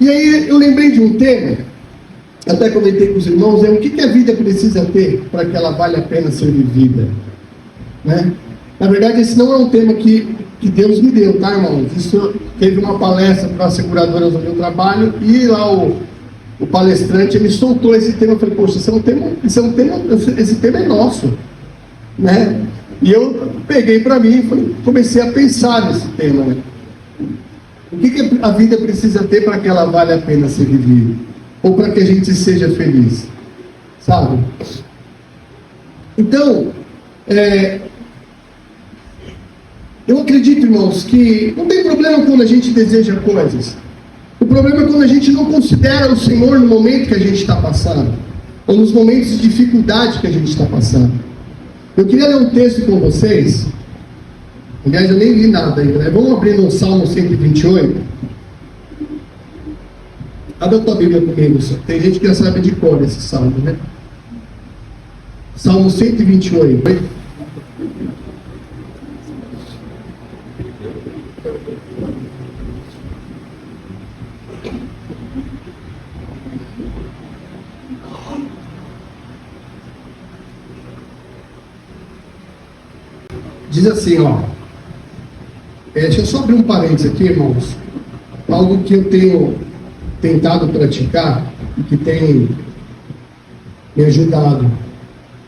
E aí eu lembrei de um tema, até comentei com os irmãos, o que a vida precisa ter para que ela valha a pena ser vivida, né? Na verdade, esse não é um tema que Deus me deu, tá, irmãos? Isso teve uma palestra para as seguradoras onde eu trabalho, e lá o palestrante me soltou esse tema. Eu falei, poxa, esse tema é nosso, né? E eu peguei para mim e comecei a pensar nesse tema, né? O que a vida precisa ter para que ela valha a pena ser vivida? Ou para que a gente seja feliz? Sabe? Então, eu acredito, irmãos, que não tem problema quando a gente deseja coisas. O problema é quando a gente não considera o Senhor no momento que a gente está passando, ou nos momentos de dificuldade que a gente está passando. Eu queria ler um texto com vocês. Aliás, eu nem li nada ainda, né? Vamos abrir no Salmo 128. Abra a tua Bíblia comigo. Tem gente que já sabe de cor esse salmo, né? Salmo 128. Diz assim, ó. Deixa eu só abrir um parênteses aqui, irmãos. Algo que eu tenho tentado praticar e que tem me ajudado.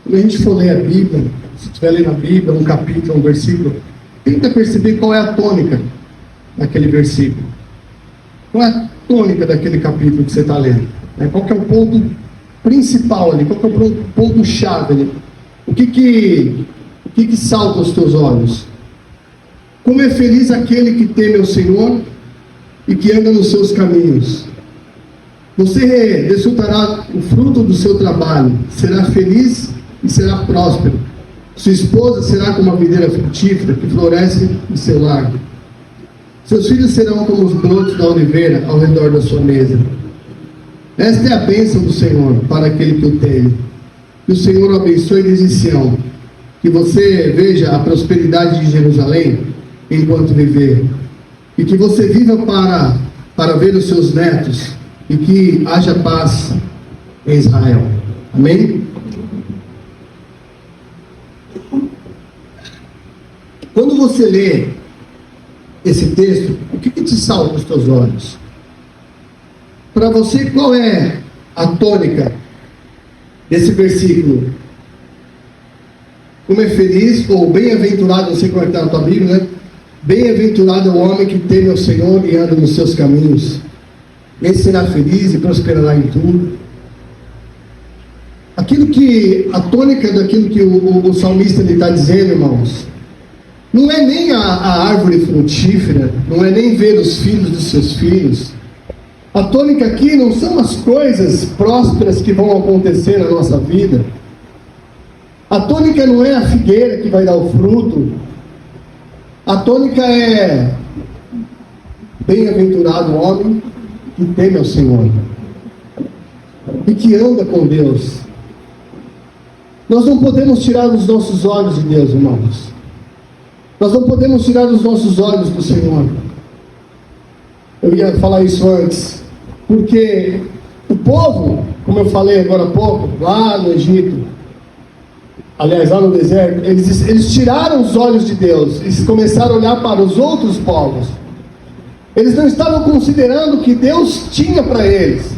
Quando a gente for ler a Bíblia, se estiver lendo a Bíblia, um capítulo, um versículo, tenta perceber qual é a tônica daquele versículo. Qual é a tônica daquele capítulo que você está lendo? Qual que é o ponto principal ali? Qual que é o ponto-chave ali? O que salta aos teus olhos? Como é feliz aquele que teme ao Senhor e que anda nos seus caminhos. Você desfrutará o fruto do seu trabalho, será feliz e será próspero. Sua esposa será como a videira frutífera que floresce em seu lar. Seus filhos serão como os brotos da oliveira ao redor da sua mesa. Esta é a bênção do Senhor para aquele que o teme. Que o Senhor o abençoe desde Sião. Que você veja a prosperidade de Jerusalém enquanto viver. E que você viva para ver os seus netos. E que haja paz em Israel. Amém? Quando você lê esse texto, o que te salta aos teus olhos? Para você, qual é a tônica desse versículo? Como é feliz, ou bem-aventurado, não sei como é que está na tua Bíblia, né? Bem-aventurado é o homem que teme ao Senhor e anda nos seus caminhos. Esse será feliz e prosperará em tudo. A tônica daquilo que o salmista está dizendo, irmãos, não é nem a árvore frutífera, não é nem ver os filhos dos seus filhos. A tônica aqui não são as coisas prósperas que vão acontecer na nossa vida. A tônica não é a figueira que vai dar o fruto. A tônica é: bem-aventurado o homem que teme ao Senhor e que anda com Deus. Nós não podemos tirar os nossos olhos de Deus, irmãos. Nós não podemos tirar os nossos olhos do Senhor. Eu ia falar isso antes, porque o povo, como eu falei agora há pouco, lá no Egito, aliás, lá no deserto, eles tiraram os olhos de Deus e começaram a olhar para os outros povos. Eles não estavam considerando o que Deus tinha para eles.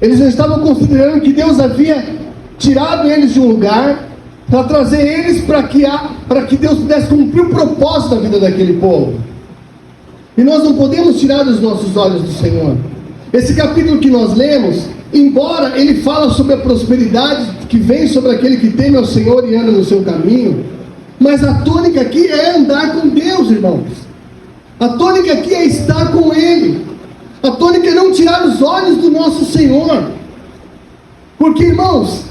Eles não estavam considerando que Deus havia tirado eles de um lugar para trazer eles para que Deus pudesse cumprir o propósito da vida daquele povo. E nós não podemos tirar os nossos olhos do Senhor. Esse capítulo que nós lemos, embora ele fala sobre a prosperidade que vem sobre aquele que teme ao Senhor e anda no seu caminho, mas a tônica aqui é andar com Deus, irmãos. A tônica aqui é estar com Ele. A tônica é não tirar os olhos do nosso Senhor. Porque, irmãos,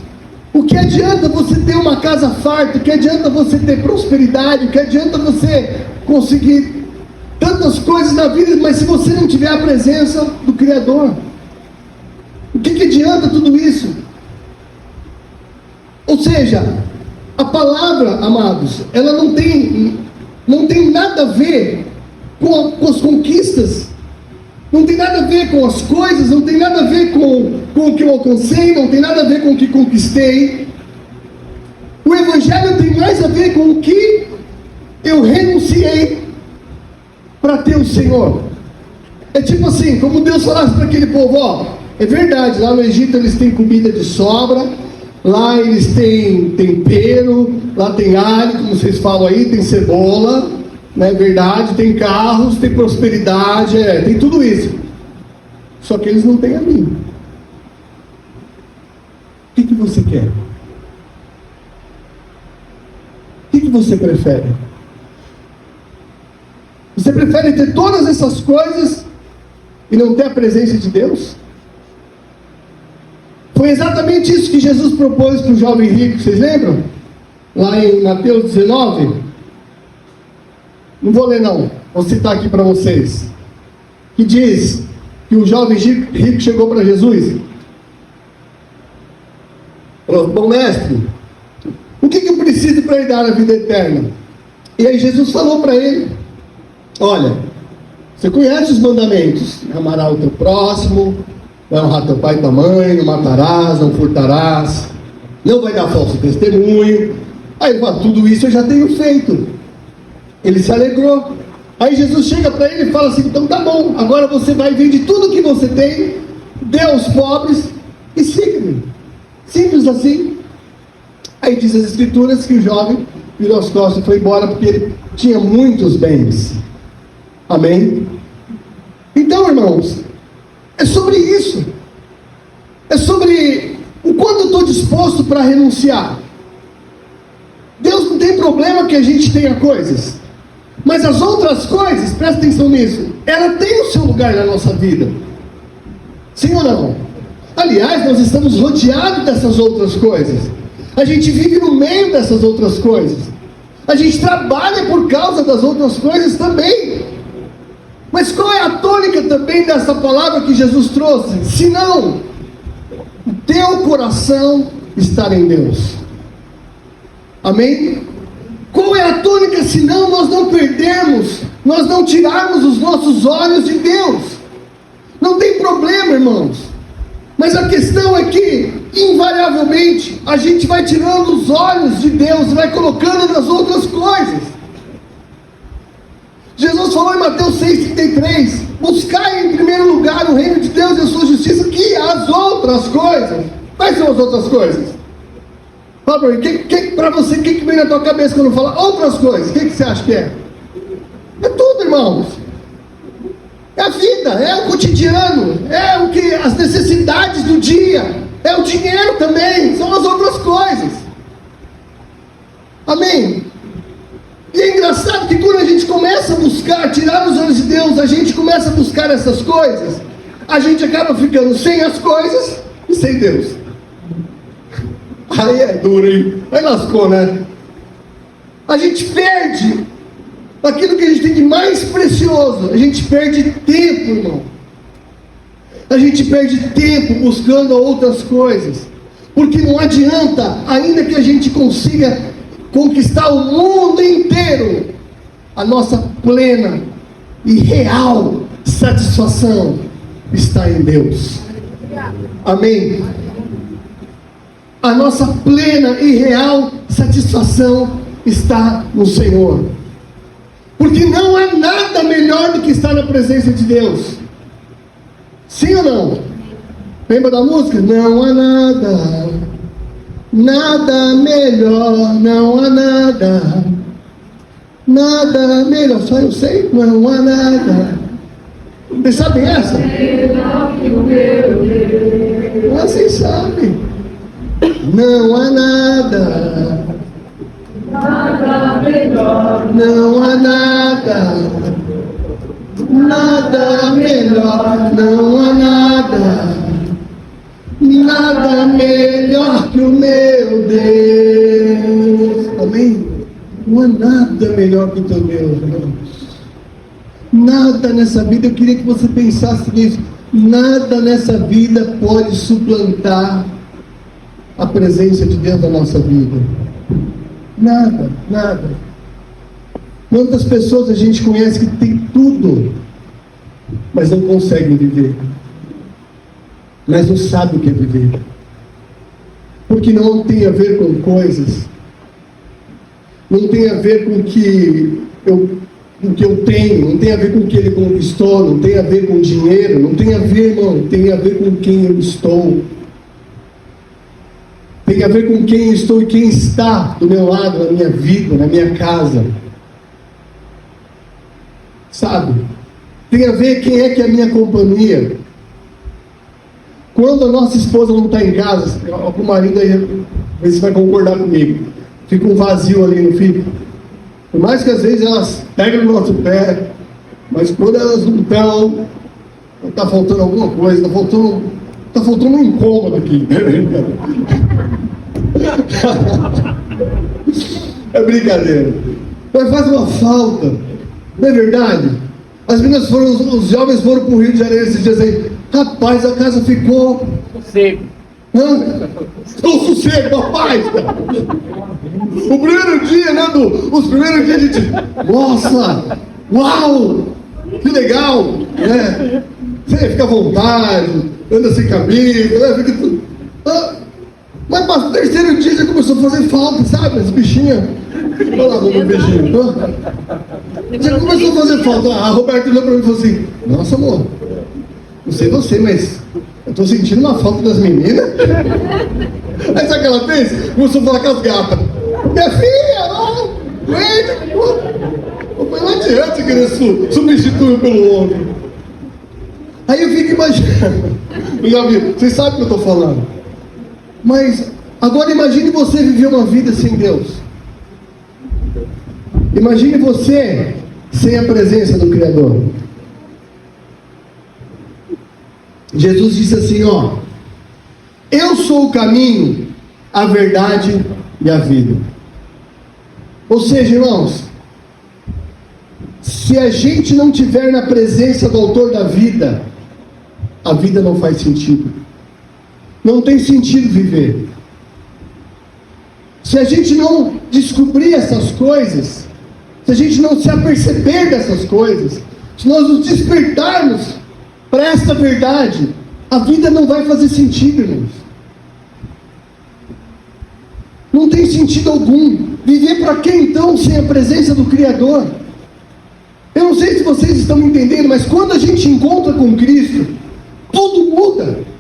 o que adianta você ter uma casa farta? O que adianta você ter prosperidade? O que adianta você conseguir tantas coisas na vida, mas se você não tiver a presença do Criador? O que adianta tudo isso? Ou seja, a palavra, amados, ela não tem nada a ver com as conquistas Não tem nada a ver com as coisas, não tem nada a ver com o que eu alcancei, não tem nada a ver com o que conquistei. O Evangelho tem mais a ver com o que eu renunciei para ter o Senhor. É tipo assim, como Deus falasse para aquele povo, ó, é verdade, lá no Egito eles têm comida de sobra, lá eles têm tempero, lá tem alho, como vocês falam aí, tem cebola, não é verdade, tem carros, tem prosperidade, tem tudo isso. Só que eles não têm a mim. O que você quer? O que você prefere? Você prefere ter todas essas coisas e não ter a presença de Deus? Foi exatamente isso que Jesus propôs para o jovem rico, vocês lembram? Lá em Mateus 19. Não vou ler não, vou citar aqui para vocês. Que diz que o jovem rico chegou para Jesus. Falou, bom mestre, o que eu preciso para herdar a vida eterna? E aí Jesus falou para ele, olha, você conhece os mandamentos, amarás o teu próximo, vai honrar teu pai e tua mãe, não matarás, não furtarás, não vai dar falso testemunho. Aí ele fala, tudo isso eu já tenho feito. Ele se alegrou. Aí Jesus chega para ele e fala assim, então tá bom, agora você vai vender tudo que você tem, dê aos pobres e siga-me. Simples assim. Aí diz as escrituras que o jovem virou as costas e foi embora porque ele tinha muitos bens. Amém? Então, irmãos, é sobre isso. É sobre o quanto eu estou disposto para renunciar. Deus não tem problema que a gente tenha coisas, mas as outras coisas, presta atenção nisso, ela tem o seu lugar na nossa vida. Sim ou não? Aliás, nós estamos rodeados dessas outras coisas. A gente vive no meio dessas outras coisas. A gente trabalha por causa das outras coisas também. Mas qual é a tônica também dessa palavra que Jesus trouxe? Se não, o teu coração estar em Deus. Amém? Qual é a tônica se não nós não perdermos, nós não tirarmos os nossos olhos de Deus? Não tem problema, irmãos. Mas a questão é que, invariavelmente, a gente vai tirando os olhos de Deus e vai colocando nas outras coisas. Jesus falou em Mateus 6,33, buscai em primeiro lugar o reino de Deus e a sua justiça, que as outras coisas. Quais são as outras coisas? Fala para mim, para você, o que vem na tua cabeça quando fala outras coisas? O que você acha que é? É tudo, irmãos. É a vida, é o cotidiano, é o que, as necessidades do dia, é o dinheiro também, são as outras coisas. Amém? E é engraçado que quando a gente começa a buscar, tirar os olhos de Deus, a gente começa a buscar essas coisas, a gente acaba ficando sem as coisas e sem Deus. Aí é duro, hein? Aí lascou, né? A gente perde aquilo que a gente tem de mais precioso. A gente perde tempo, irmão. A gente perde tempo buscando outras coisas. Porque não adianta, ainda que a gente consiga conquistar o mundo inteiro, a nossa plena e real satisfação está em Deus. Amém? A nossa plena e real satisfação está no Senhor. Porque não há nada melhor do que estar na presença de Deus. Sim ou não? Lembra da música? Não há nada, nada melhor, não há nada, nada melhor, só eu sei, não há nada. Vocês sabem essa? Ah, vocês sabem. Não há nada, nada melhor, não há nada, nada melhor, não há nada, nada melhor que o meu Deus. Amém? Não há nada melhor que o teu Deus, irmãos. Nada nessa vida, eu queria que você pensasse nisso, nada nessa vida pode suplantar a presença de Deus na nossa vida. Nada, nada. Quantas pessoas a gente conhece que tem tudo, mas não conseguem viver, mas não sabem o que é viver, porque não tem a ver com coisas, não tem a ver com o que eu tenho, não tem a ver com o que ele conquistou, não tem a ver com dinheiro, não tem a ver, irmão, tem a ver com quem eu estou, tem a ver com quem eu estou e quem está do meu lado, na minha vida, na minha casa, sabe? Tem a ver quem é que é a minha companhia. Quando a nossa esposa não está em casa, o marido aí, vê se vai concordar comigo, fica um vazio ali, não fica? Por mais que às vezes elas pegam no nosso pé, mas quando elas não estão, está faltando alguma coisa, está faltando um incômodo aqui. É brincadeira, mas faz uma falta, não é verdade? As meninas foram, os jovens foram para o Rio de Janeiro esses dias aí. Rapaz, a casa ficou sossego. Estou sossego, rapaz. O primeiro dia, né, os primeiros dias a gente, nossa, uau, que legal, né? Você fica à vontade, anda sem camisa, né? Fica tudo. Mas para o terceiro dia já começou a fazer falta, sabe? As bichinhas. Olha lá, meu beijinho. Já começou a fazer falta. A Roberta olhou para mim e falou assim: nossa, amor, não sei você, mas eu estou sentindo uma falta das meninas. Aí sabe o que ela fez? Começou a falar com as gatas: minha filha, não, não adianta você querer substituir pelo outro. Aí eu fico imaginando, meu amigo, vocês sabem o que eu estou falando. Mas agora imagine você viver uma vida sem Deus. Imagine você sem a presença do Criador. Jesus disse assim, ó: eu sou o caminho, a verdade e a vida. Ou seja, irmãos, se a gente não tiver na presença do autor da vida, a vida não faz sentido. Não tem sentido viver. Se a gente não descobrir essas coisas, se a gente não se aperceber dessas coisas, se nós nos despertarmos para essa verdade, a vida não vai fazer sentido, irmãos. Não tem sentido algum. Viver para quê então, sem a presença do Criador? Eu não sei se vocês estão entendendo, mas quando a gente encontra com Cristo, tudo muda.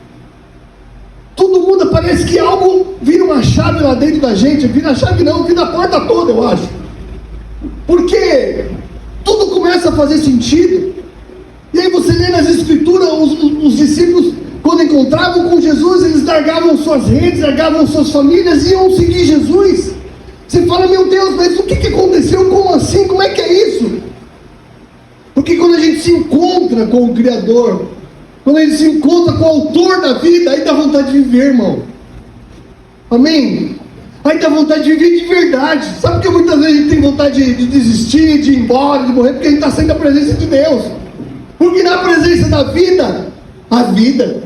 Tudo muda, parece que algo vira uma chave lá dentro da gente. Vira a chave não, vira a porta toda, eu acho. Porque tudo começa a fazer sentido. E aí você lê nas escrituras, os discípulos, quando encontravam com Jesus, eles largavam suas redes, largavam suas famílias e iam seguir Jesus. Você fala, meu Deus, mas o que aconteceu? Como assim? Como é que é isso? Porque quando a gente se encontra com o Criador, quando a gente se encontra com o autor da vida, aí dá vontade de viver, irmão. Amém? Aí dá vontade de viver de verdade. Sabe por que muitas vezes a gente tem vontade de desistir, de ir embora, de morrer? Porque a gente está saindo da presença de Deus. Porque na presença da vida, a vida.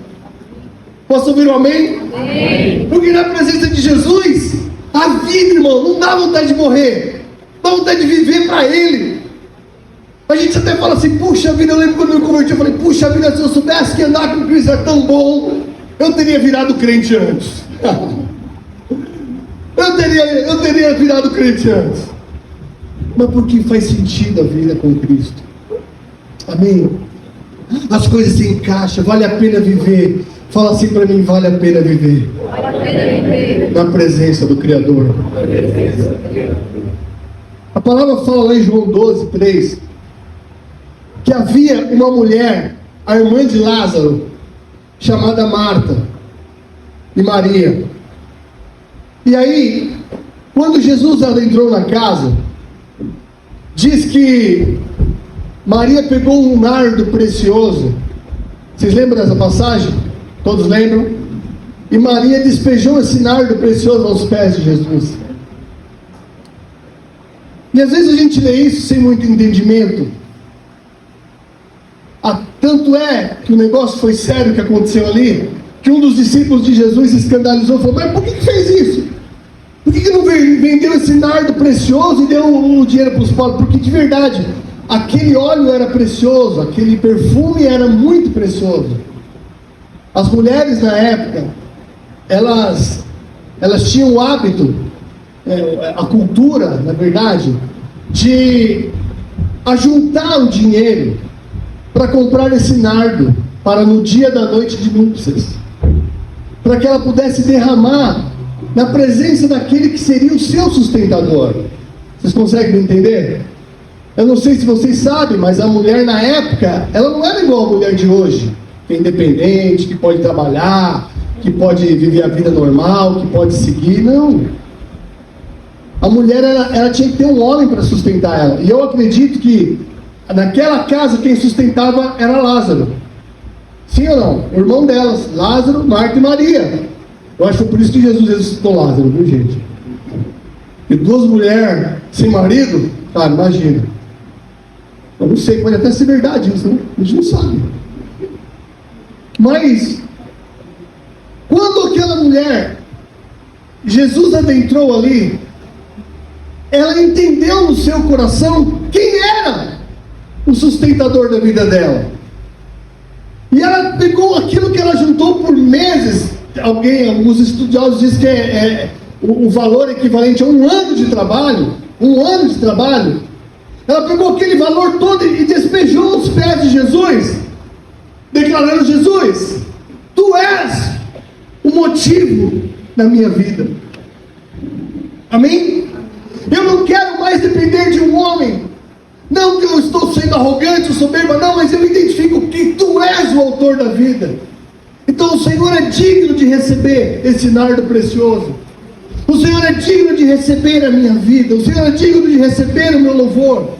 Posso ouvir um amém? Amém. Porque na presença de Jesus, a vida, irmão, não dá vontade de morrer. Dá vontade de viver para Ele. A gente até fala assim, puxa vida, eu lembro quando eu me converti, eu falei, puxa vida, se eu soubesse que andar com Cristo é tão bom, eu teria virado crente antes. eu teria virado crente antes. Mas porque faz sentido a vida com Cristo. Amém? As coisas se encaixam, vale a pena viver. Fala assim para mim, vale a pena viver. Vale a pena viver. Na presença do Criador. A palavra fala lá em João 12, 3, que havia uma mulher, a irmã de Lázaro, chamada Marta e Maria. E aí, quando Jesus entrou na casa, diz que Maria pegou um nardo precioso. Vocês lembram dessa passagem? Todos lembram? E Maria despejou esse nardo precioso aos pés de Jesus. E às vezes a gente lê isso sem muito entendimento. Tanto é que o negócio foi sério que aconteceu ali, que um dos discípulos de Jesus se escandalizou e falou, mas por que fez isso? Por que não vendeu esse nardo precioso e deu o dinheiro para os pobres? Porque de verdade, aquele óleo era precioso, aquele perfume era muito precioso. As mulheres na época, elas tinham o hábito, a cultura, na verdade, de ajuntar o dinheiro para comprar esse nardo, para no dia da noite de núpcias, para que ela pudesse derramar na presença daquele que seria o seu sustentador. Vocês conseguem me entender? Eu não sei se vocês sabem, mas a mulher na época, ela não era igual a mulher de hoje, que é independente, que pode trabalhar, que pode viver a vida normal, que pode seguir. Não. A mulher, ela tinha que ter um homem para sustentar ela. E eu acredito que naquela casa quem sustentava era Lázaro. Sim ou não? O irmão delas, Lázaro, Marta e Maria. Eu acho que foi por isso que Jesus ressuscitou Lázaro, viu, gente? E duas mulheres sem marido, cara, imagina. Eu não sei, pode até ser verdade isso, né? A gente não sabe. Mas, quando aquela mulher, Jesus adentrou ali, ela entendeu no seu coração quem era o sustentador da vida dela. E ela pegou aquilo que ela juntou por meses. Alguns estudiosos dizem que o valor equivalente a um ano de trabalho. Um ano de trabalho. Ela pegou aquele valor todo e despejou aos pés de Jesus, declarando: Jesus, tu és o motivo da minha vida. Amém? Eu não quero mais depender de um homem. Não que eu estou sendo arrogante ou soberba, não, mas eu identifico que tu és o autor da vida. Então o Senhor é digno de receber esse nardo precioso. O Senhor é digno de receber a minha vida. O Senhor é digno de receber o meu louvor.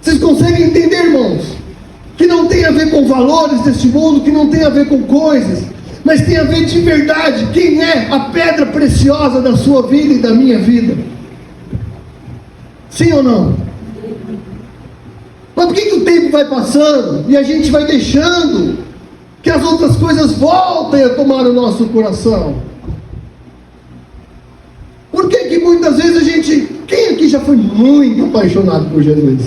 Vocês conseguem entender, irmãos? Que não tem a ver com valores deste mundo, que não tem a ver com coisas, mas tem a ver de verdade quem é a pedra preciosa da sua vida e da minha vida. Sim ou não? Mas por que o tempo vai passando e a gente vai deixando que as outras coisas voltem a tomar o nosso coração? Por que muitas vezes a gente... Quem aqui já foi muito apaixonado por Jesus?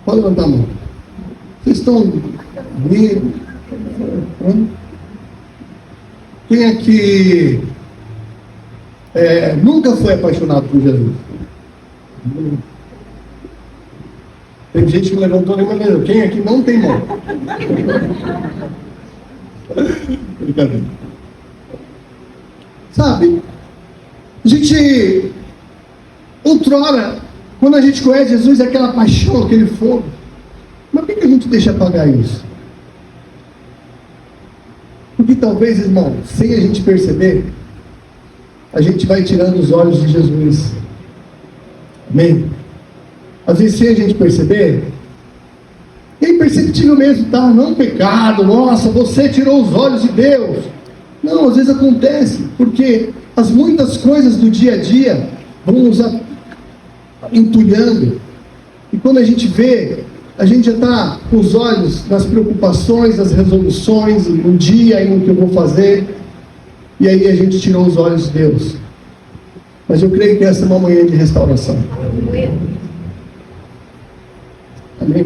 Pode levantar a mão. Vocês estão rindo? Quem aqui nunca foi apaixonado por Jesus? Tem gente que levantou nenhuma mão. Quem aqui não tem mão? Brincadeira. Sabe, a gente, outrora, quando a gente conhece Jesus, é aquela paixão, aquele fogo. Mas por que a gente deixa apagar isso? Porque talvez, irmão, sem a gente perceber, a gente vai tirando os olhos de Jesus. Amém? Às vezes, sem a gente perceber, é imperceptível mesmo, tá? Não pecado, nossa, você tirou os olhos de Deus. Não, às vezes acontece, porque as muitas coisas do dia a dia vão nos entulhando. E quando a gente vê, a gente já está com os olhos nas preocupações, nas resoluções, no dia e no que eu vou fazer. E aí a gente tirou os olhos de Deus. Mas eu creio que essa é uma manhã de restauração. Amém?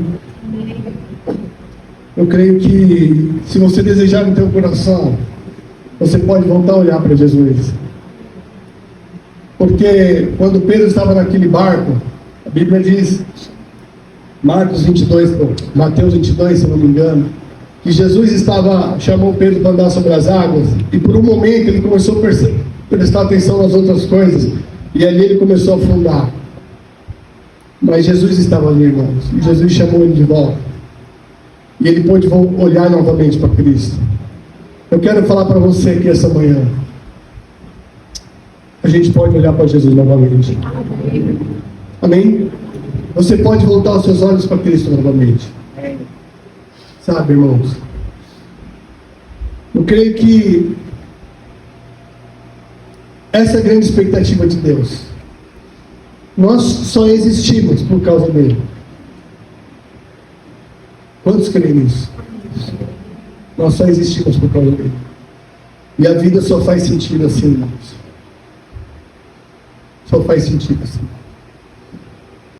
Eu creio que se você desejar no teu coração, você pode voltar a olhar para Jesus. Porque quando Pedro estava naquele barco, a Bíblia diz, Mateus 22, se não me engano, que Jesus chamou Pedro para andar sobre as águas, e por um momento ele começou a prestar atenção nas outras coisas, e ali ele começou a afundar. Mas Jesus estava ali, irmãos, e Jesus chamou ele de volta, e ele pôde olhar novamente para Cristo. Eu quero falar para você aqui essa manhã, a gente pode olhar para Jesus novamente. Amém? Você pode voltar os seus olhos para Cristo novamente. Sabe, irmãos? Eu creio que essa é a grande expectativa de Deus. Nós só existimos por causa dele. Quantos creem nisso? Nós só existimos por causa dele. E a vida só faz sentido assim, irmãos. Só faz sentido assim.